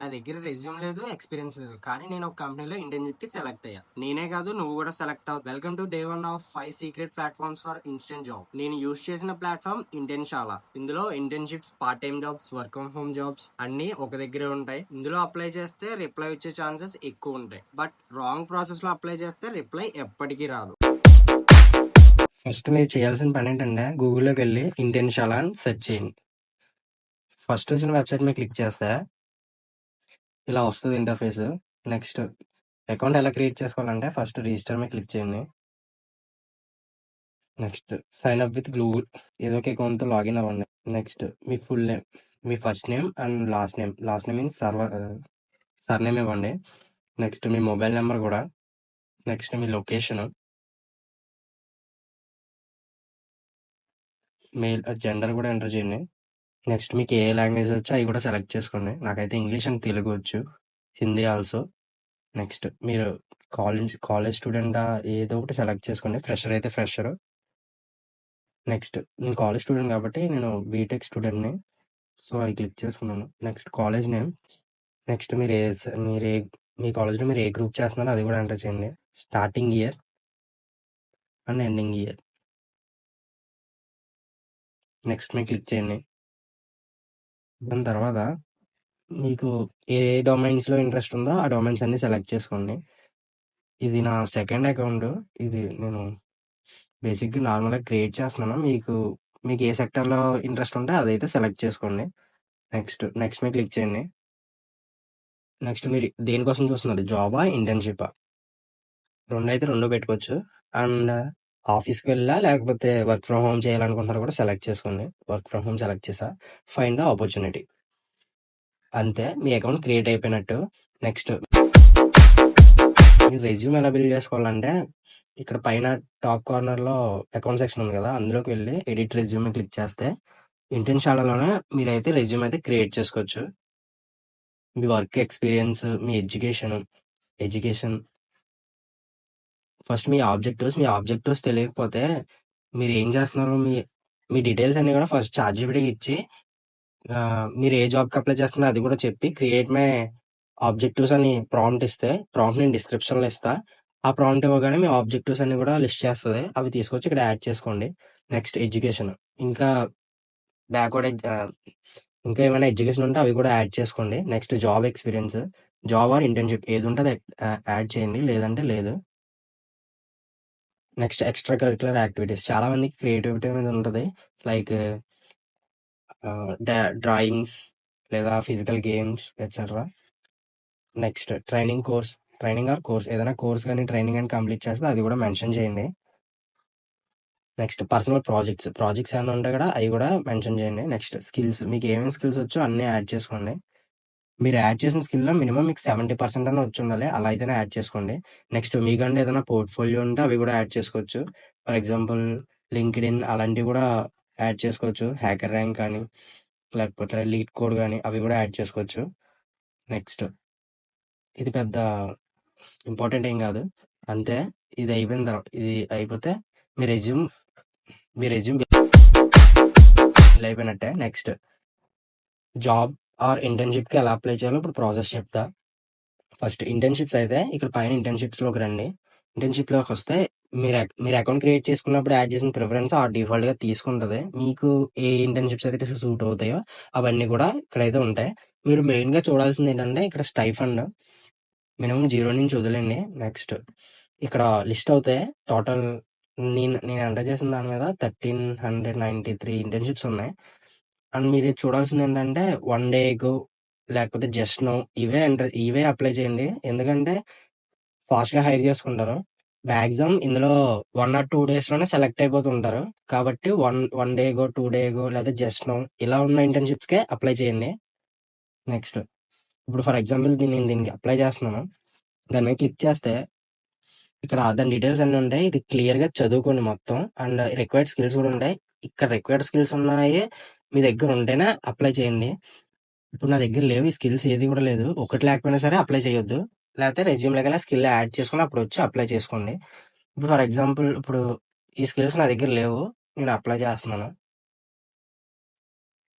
నా దగ్గర రెజ్యూమ్ లేదు, ఎక్స్పీరియన్స్ లేదు. కానీ నేను ఒక కంపెనీలో ఇంటర్న్‌షిప్‌కి సెలెక్ట్ అయ్యా. నేనే కాదు, నువ్వు కూడా సెలెక్ట్ అవ్వు. Welcome to day 1 of 5 secret platforms for instant job. నేను యూజ్ చేసిన ప్లాట్‌ఫార్మ్ ఇంటర్న్‌షాలా. ఇందులో internships, part time jobs, work from home jobs అన్నీ ఒక దగ్గరే ఉంటాయి. ఇందులో అప్లై చేస్తే రిప్లై వచ్చే ఛాన్సెస్ ఎక్కువ ఉంటాయి. బట్ రాంగ్ ప్రాసెస్‌లో అప్లై చేస్తే రిప్లై ఎప్పటికీ రాదు. ఫస్ట్ మీరు చేయాల్సిన పని ఏంటంటే గూగుల్‌లోకి వెళ్ళి ఇంటర్న్‌షాలా అని సెర్చ్ చేయండి. ఫస్ట్ వచ్చిన వెబ్‌సైట్ మీద క్లిక్ చేస్తే ఇలా వస్తది ఇంటర్ఫేస్. నెక్స్ట్ అకౌంట్ ఎలా క్రియేట్ చేసుకోవాలంటే ఫస్ట్ రిజిస్టర్ మీద క్లిక్ చేయండి. Next sign up with Google. ఏదో ఒక అకౌంట్‌తో లాగిన్ అవ్వండి. నెక్స్ట్ మీ ఫుల్ నేమ్, మీ first name and last name. Last name means surname ఇవ్వండి. నెక్స్ట్ మీ మొబైల్ నెంబర్ కూడా. నెక్స్ట్ మీ లొకేషన్, మెయిల్, జెండర్ కూడా ఎంటర్ చేయండి. నెక్స్ట్ మీకు ఏ లాంగ్వేజ్ వచ్చో అవి కూడా సెలెక్ట్ చేసుకోండి. నాకైతే ఇంగ్లీష్ అండ్ తెలుగు వచ్చు, హిందీ ఆల్సో. నెక్స్ట్ మీరు కాలేజ్ స్టూడెంటా ఏదో ఒకటి సెలెక్ట్ చేసుకోండి. ఫ్రెషర్ అయితే ఫ్రెషర్. నెక్స్ట్ నేను కాలేజ్ స్టూడెంట్ కాబట్టి నేను బీటెక్ స్టూడెంట్ని. సో అది క్లిక్ చేసుకున్నాను. Next college name. నెక్స్ట్ మీ కాలేజ్లో మీరు ఏ గ్రూప్ చేస్తున్నారో అది కూడా ఎంటర్ చేయండి. Starting year and ending year. Next మీరు క్లిక్ చేయండి. దాని తర్వాత మీకు ఏ డొమైన్స్లో ఇంట్రెస్ట్ ఉందో ఆ డొమైన్స్ అన్ని సెలెక్ట్ చేసుకోండి. ఇది నా సెకండ్ అకౌంట్. ఇది నేను బేసిక్గా నార్మల్గా క్రియేట్ చేస్తున్నాను. మీకు ఏ సెక్టర్లో ఇంట్రెస్ట్ ఉంటే అదైతే సెలెక్ట్ చేసుకోండి. నెక్స్ట్ మీరు క్లిక్ చేయండి. నెక్స్ట్ మీరు దేనికోసం చూస్తున్నారు, జాబా ఇంటర్న్షిపా? రెండు పెట్టుకోవచ్చు. అండ్ ఆఫీస్కి వెళ్ళా లేకపోతే వర్క్ ఫ్రమ్ హోమ్ చేయాలనుకుంటున్నారు కూడా సెలెక్ట్ చేసుకోండి. వర్క్ ఫ్రమ్ హోమ్ సెలెక్ట్ చేసా. Find the opportunity. అంతే, మీ అకౌంట్ క్రియేట్ అయిపోయినట్టు. నెక్స్ట్ మీరు రెజ్యూమ్ ఎలా బిల్డ్ చేసుకోవాలంటే ఇక్కడ పైన టాప్ కార్నర్లో అకౌంట్ సెక్షన్ ఉంది కదా, అందులోకి వెళ్ళి ఎడిట్ రెజ్యూమ్ క్లిక్ చేస్తే ఇంటర్న్షాలలోనే మీరైతే రెజ్యూమ్ అయితే క్రియేట్ చేసుకోవచ్చు. మీ వర్క్ ఎక్స్పీరియన్స్, మీ ఎడ్యుకేషన్ ఫస్ట్ మీ ఆబ్జెక్టివ్స్ తెలియకపోతే మీరు ఏం చేస్తున్నారు, మీ డీటెయిల్స్ అన్ని కూడా ఫస్ట్ చాట్‌జీపీటీకి ఇచ్చి మీరు ఏ జాబ్కి అప్లై చేస్తున్నారో అది కూడా చెప్పి క్రియేట్ మై ఆబ్జెక్టివ్స్ అని ప్రాంప్ట్ ఇస్తే, ప్రాంప్ట్ నేను డిస్క్రిప్షన్లో ఇస్తా. ఆ ప్రాంప్ట్ ఇవ్వగానే మీ ఆబ్జెక్టివ్స్ అన్ని కూడా లిస్ట్ చేస్తుంది. అవి తీసుకొచ్చి ఇక్కడ యాడ్ చేసుకోండి. నెక్స్ట్ ఎడ్యుకేషన్, ఇంకా బ్యాక్వర్డ్ ఇంకా ఏమైనా ఎడ్యుకేషన్ ఉంటే అవి కూడా యాడ్ చేసుకోండి. Next job experience, job or internship ఏది ఉంటే అది యాడ్ చేయండి, లేదంటే లేదు. నెక్స్ట్ ఎక్స్ట్రా కరిక్యులర్ యాక్టివిటీస్, చాలా మందికి క్రియేటివిటీ అనేది ఉంటుంది. లైక్ డ్రాయింగ్స్ లేదా physical games etcetera. Next training or course, ఏదైనా కోర్స్ కానీ ట్రైనింగ్ కానీ కంప్లీట్ చేస్తే అది కూడా మెన్షన్ చేయండి. నెక్స్ట్ పర్సనల్ ప్రాజెక్ట్స్ ఏమైనా ఉంటే కూడా అవి కూడా మెన్షన్ చేయండి. నెక్స్ట్ స్కిల్స్, మీకు ఏమేమి స్కిల్స్ వచ్చో అన్నీ యాడ్ చేసుకోండి. మీరు యాడ్ చేసిన స్కిల్‌లో మినిమమ్ మీకు 70% అన్నా వచ్చుండాలి. అలా అయితేనే యాడ్ చేసుకోండి. నెక్స్ట్ మీకంటే ఏదైనా పోర్ట్‌ఫోలియో ఉంటే అవి కూడా యాడ్ చేసుకోవచ్చు. ఫర్ ఎగ్జాంపుల్ లింక్డ్ఇన్ అలాంటివి కూడా యాడ్ చేసుకోవచ్చు. హ్యాకర్ ర్యాంక్ కానీ, లేకపోతే లీడ్ కోడ్ కానీ అవి కూడా యాడ్ చేసుకోవచ్చు. నెక్స్ట్ ఇది పెద్ద ఇంపార్టెంట్ ఏం కాదు. అంతే. ఇది అయిపోతే మీ రెజ్యూమ్ ఫిల్ అయిపోయినట్టే. నెక్స్ట్ జాబ్ ఆర్ ఇంటర్న్‌షిప్‌కి ఎలా అప్లై చేయాలో ఇప్పుడు ప్రాసెస్ చెప్తా. ఫస్ట్ ఇంటర్న్‌షిప్స్ అయితే ఇక్కడ పైన ఇంటర్న్‌షిప్స్‌లోకి రండి. ఇంటర్న్‌షిప్‌లోకి వస్తే మీరు అకౌంట్ క్రియేట్ చేసుకున్నప్పుడు యాడ్ చేసిన ప్రిఫరెన్స్ డిఫాల్ట్‌గా తీసుకుంటది. మీకు ఏ ఇంటర్న్‌షిప్స్ అయితే సూట్ అవుతాయో అవన్నీ కూడా ఇక్కడైతే ఉంటాయి. మీరు మెయిన్‌గా చూడాల్సింది ఏంటంటే ఇక్కడ స్టైఫండ్ మినిమమ్ 0 నుంచి వదిలేయండి. నెక్స్ట్ ఇక్కడ లిస్ట్ అవుతాయి టోటల్. నేను ఎంటర్ చేసిన దాని మీద 1393 ఇంటర్న్‌షిప్స్ ఉన్నాయి. అండ్ మీరు చూడాల్సింది ఏంటంటే 1 డే ఎగో లేకపోతే జస్ట్ నౌ ఇవే అప్లై చేయండి. ఎందుకంటే ఫాస్ట్‌గా హైర్ చేసుకుంటారు. మాక్సిమం ఇందులో 1 ఆర్ 2 డేస్‌లోనే సెలెక్ట్ అయిపోతుంటారు. కాబట్టి 1 డే ఎగో, 2 డే ఎగో లేదా జస్ట్ నౌ ఇలా ఉన్న ఇంటర్న్‌షిప్స్‌కే అప్లై చేయండి. నెక్స్ట్ ఇప్పుడు ఫర్ ఎగ్జాంపుల్ నేను దీనికి అప్లై చేస్తున్నాను. దాని మీద క్లిక్ చేస్తే ఇక్కడ దాని డీటెయిల్స్ అన్నీ ఉంటాయి. ఇది క్లియర్‌గా చదువుకోండి మొత్తం. అండ్ రిక్వైర్డ్ స్కిల్స్ కూడా ఉంటాయి. ఇక్కడ రిక్వైర్డ్ స్కిల్స్ ఉన్నాయి మీ దగ్గర ఉంటేనే అప్లై చేయండి. ఇప్పుడు నా దగ్గర లేవు, ఈ స్కిల్స్ ఏది కూడా లేదు. ఒకటి లేకపోయినా సరే అప్లై చేయొద్దు. లేకపోతే రెజ్యూమ్‌లోకెళ్ళి స్కిల్ యాడ్ చేసుకొని అప్పుడు వచ్చి అప్లై చేసుకోండి. ఇప్పుడు ఫర్ ఎగ్జాంపుల్ ఇప్పుడు ఈ స్కిల్స్ నా దగ్గర లేవు. నేను అప్లై చేస్తున్నాను.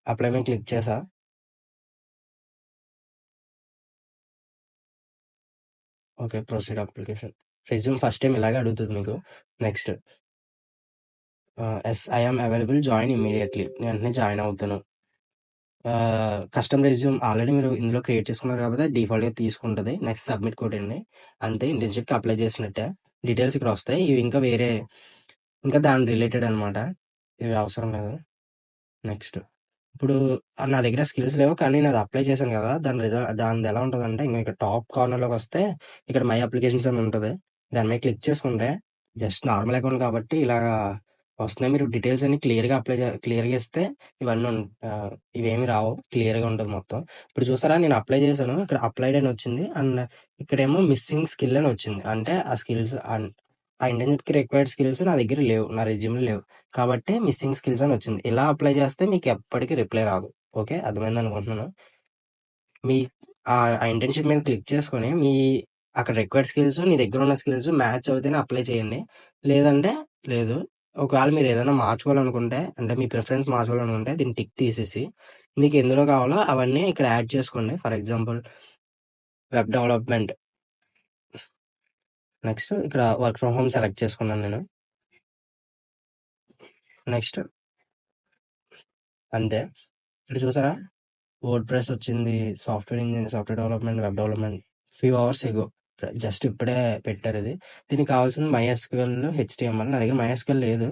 అప్లై మీద క్లిక్ చేశా. Okay. Proceed application. Resume first time ఇలాగే అడుగుతది మీకు. Next yes I am available join immediately. నేను వెంటనే జాయిన్ అవుతాను. కస్టమ్ రెజ్యూమ్ ఆల్రెడీ మీరు ఇందులో క్రియేట్ చేసుకున్నారు కాబట్టి అది డిఫాల్ట్‌గా తీసుకుంటది. నెక్స్ట్ సబ్మిట్ కొట్టండి. అంతే ఇంటర్న్‌షిప్‌కి అప్లై చేసినట్టే. డీటెయిల్స్ ఇక్కడ వస్తాయి. ఇవి ఇంకా వేరే ఇంకా దాని రిలేటెడ్ అనమాట. ఇవి అవసరం లేదు. నెక్స్ట్ ఇప్పుడు నా దగ్గర స్కిల్స్ లేవు. కానీ నాది అప్లై చేశాను కదా! దానిది ఎలా ఉంటదంటే ఇంగ ఇక్కడ టాప్ కార్నర్‌లోకొస్తే ఇక్కడ మై అప్లికేషన్స్ అని ఉంటది. దాని మీద క్లిక్ చేసుకుంటే జస్ట్ నార్మల్ అకౌంట్ కాబట్టి ఇలాగా వస్తున్నాయి. మీరు డీటెయిల్స్ అన్ని క్లియర్‌గా ఇస్తే ఇవేమి రావు. క్లియర్‌గా ఉంటది మొత్తం. ఇప్పుడు చూసారా నేను అప్లై చేశాను. ఇక్కడ అప్లైడ్ అని వచ్చింది. అండ్ ఇక్కడేమో మిస్సింగ్ స్కిల్ అని వచ్చింది. అంటే ఆ స్కిల్స్ ఆ ఇంటర్న్‌షిప్‌కి రిక్వైర్డ్ స్కిల్స్ నా దగ్గర లేవు. నా రెజ్యూమ్‌లో లేవు. కాబట్టి మిస్సింగ్ స్కిల్స్ అని వచ్చింది. ఇలా అప్లై చేస్తే మీకు ఎప్పటికి రిప్లై రాదు. ఓకే. అర్థమైంది అనుకుంటున్నాను. మీ ఆ ఇంటర్న్‌షిప్ మీద క్లిక్ చేసుకొని అక్కడ రిక్వైర్డ్ స్కిల్స్, నీ దగ్గర ఉన్న స్కిల్స్ మ్యాచ్ అవుతేనే అప్లై చేయండి. లేదంటే లేదు. ఒకవేళ మీరు ఏదైనా మార్చుకోవాలనుకుంటే అంటే మీ ప్రిఫరెన్స్ మార్చుకోవాలనుకుంటే దీన్ని టిక్ తీసేసి మీకు ఎందులో కావాలో అవన్నీ ఇక్కడ యాడ్ చేసుకోండి. For example web development. Next ఇక్కడ వర్క్ ఫ్రమ్ హోమ్ సెలెక్ట్ చేసుకున్నాను నేను. నెక్స్ట్ అంతే. ఇక్కడ చూసారా? వర్డ్‌ప్రెస్ వచ్చింది. Software engineer, software development, web development few hours ఎగో. జస్ట్ ఇప్పుడే పెట్టారిది. దీనికి కావాల్సింది మైఎస్‌క్యూఎల్, హెచ్‌టీఎంఎల్. నా దగ్గర మైఎస్‌క్యూఎల్ లేదు.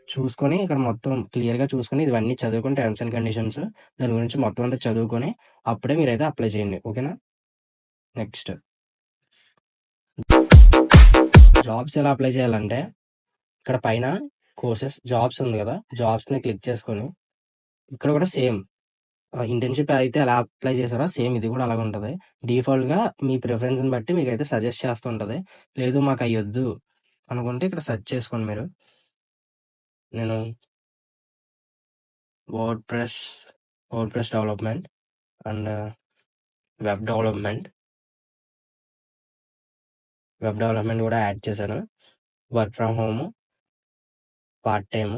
చూసుకొని ఇక్కడ మొత్తం క్లియర్‌గా చూసుకొని ఇవన్నీ చదువుకొని టర్మ్స్ అండ్ కండిషన్స్ దాని గురించి మొత్తం అంతా చదువుకొని అప్పుడే మీరైతే అప్లై చేయండి. ఓకేనా? నెక్స్ట్ జాబ్స్ ఎలా అప్లై చేయాలంటే ఇక్కడ పైన కోర్సెస్ జాబ్స్ ఉంది కదా! జాబ్స్‌ని క్లిక్ చేసుకొని ఇక్కడ కూడా సేమ్ ఇంటర్న్‌షిప్ అయితే ఎలా అప్లై చేశారో సేమ్ ఇది కూడా అలాగే ఉంటది. డిఫాల్ట్‌గా మీ ప్రిఫరెన్స్‌ని బట్టి మీకైతే సజెస్ట్ చేస్తూ ఉంటది. లేదు మాకయ్యొద్దు అనుకుంటే ఇక్కడ సెర్చ్ చేసుకోండి మీరు. నేను WordPress development and web development కూడా యాడ్ చేశాను. Work from home, part time,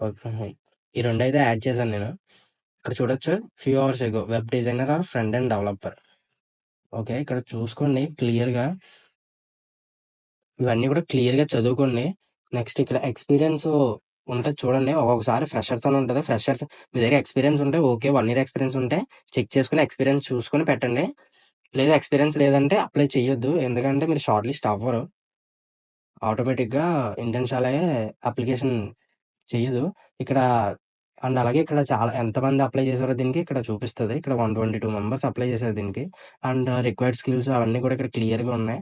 work from home ఈ 2 అయితే యాడ్ చేశాను నేను. ఇక్కడ చూడొచ్చు few hours ago web designer or front end developer. Okay. ఇక్కడ చూసుకోండి క్లియర్‌గా. ఇవన్నీ కూడా క్లియర్‌గా చదువుకోండి. నెక్స్ట్ ఇక్కడ ఎక్స్‌పీరియన్స్ ఉంటది చూడండి. ఒక్కొక్కసారి ఫ్రెషర్స్ అని ఉంటది. మీ దగ్గర ఎక్స్‌పీరియన్స్ ఉంటే ఓకే. 1 ఇయర్ ఎక్స్‌పీరియన్స్ ఉంటే చెక్ చేసుకొని ఎక్స్‌పీరియన్స్ చూసుకొని పెట్టండి. లేదా ఎక్స్‌పీరియన్స్ లేదంటే అప్లై చేయొద్దు. ఎందుకంటే మీరు షార్ట్ లిస్ట్ అవ్వరు. ఆటోమేటిక్‌గా ఇంటర్న్‌షాలే అప్లికేషన్ చెయ్యదు. ఇక్కడ అండ్ అలాగే ఇక్కడ చాలా ఎంతమంది అప్లై చేశారో దీనికి ఇక్కడ చూపిస్తది. ఇక్కడ 122 మెంబర్స్ అప్లై చేశారు దీనికి. అండ్ రిక్వైర్డ్ స్కిల్స్ అవన్నీ కూడా ఇక్కడ క్లియర్‌గా ఉన్నాయి.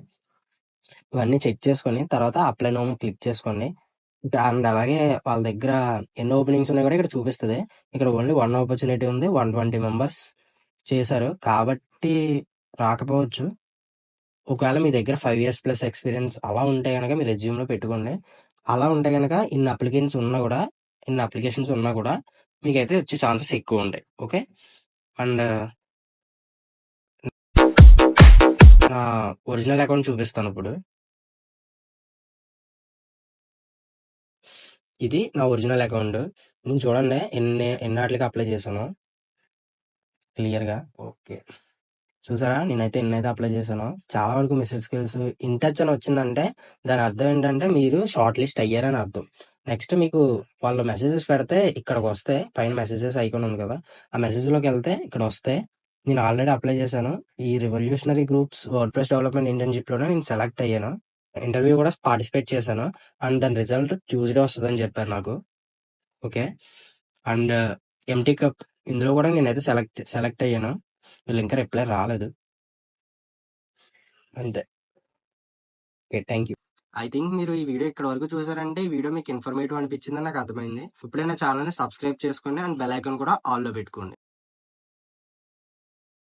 ఇవన్నీ చెక్ చేసుకొని తర్వాత అప్లై నౌ మీద క్లిక్ చేసుకోండి. అండ్ అలాగే వాళ్ళ దగ్గర ఎన్ని ఓపెనింగ్స్ ఉన్నాయో కూడా ఇక్కడ చూపిస్తది. ఇక్కడ ఓన్లీ 1 ఆపర్చునిటీ ఉంది. 120 మెంబర్స్ చేశారు. కాబట్టి రాకపోవచ్చు. ఒకవేళ మీ దగ్గర 5 ఇయర్స్ ప్లస్ ఎక్స్‌పీరియన్స్ అలా ఉంటే గనక మీ రెజ్యూమ్‌లో పెట్టుకోండి. అలా ఉంటే గనక ఇన్ని అప్లికేషన్స్ ఉన్నా కూడా మీకైతే వచ్చే ఛాన్సెస్ ఎక్కువుంటాయి. ఓకే. అండ్ నా ఒరిజినల్ అకౌంట్ చూపిస్తానిప్పుడు. ఇది నా ఒరిజినల్ అకౌంట్. నేను చూడండి ఎన్నాటిలకి అప్లై చేశానో క్లియర్‌గా. ఓకే. చూసారా? నేనైతే ఎన్నైతే అప్లై చేశానో చాలా వరకు మిస్డ్ స్కిల్స్ ఇన్ టచ్ అని వచ్చిందంటే దాని అర్థం ఏంటంటే మీరు షార్ట్ లిస్ట్ అయ్యారని అర్థం. నెక్స్ట్ మీకు వాళ్ళు మెసేజెస్ పెడితే ఇక్కడికొస్తాయి. పైన మెసేజెస్ ఐకాన్ ఉంది కదా! ఆ మెసేజ్‌లోకెళ్తే ఇక్కడొస్తాయి. నేను ఆల్రెడీ అప్లై చేశాను. ఈ రివల్యూషనరీ గ్రూప్స్ వర్డ్‌ప్రెస్ డెవలప్‌మెంట్ ఇంటర్న్‌షిప్‌లోనే నేను సెలెక్ట్ అయ్యాను. ఇంటర్వ్యూ కూడా పార్టిసిపేట్ చేశాను. అండ్ దాని రిజల్ట్ ట్యూస్‌డే వస్తదని చెప్పారు నాకు. ఓకే. అండ్ ఎంటీ కప్ ఇందులో కూడా నేనైతే సెలెక్ట్ అయ్యాను. వీళ్ళింకా రిప్లై రాలేదు. అంతే. Okay. Thank you. I think మీరు ఈ వీడియో ఇక్కడి వరకు చూసారంటే ఈ వీడియో మీకు ఇన్ఫర్మేటివ్ అనిపించిందని నాకు అర్థమైంది. ఇప్పుడే నా ఛానెల్‌ని సబ్స్క్రైబ్ చేసుకోండి అండ్ బెల్ ఐకాన్ కూడా ఆల్‌లో పెట్టుకోండి.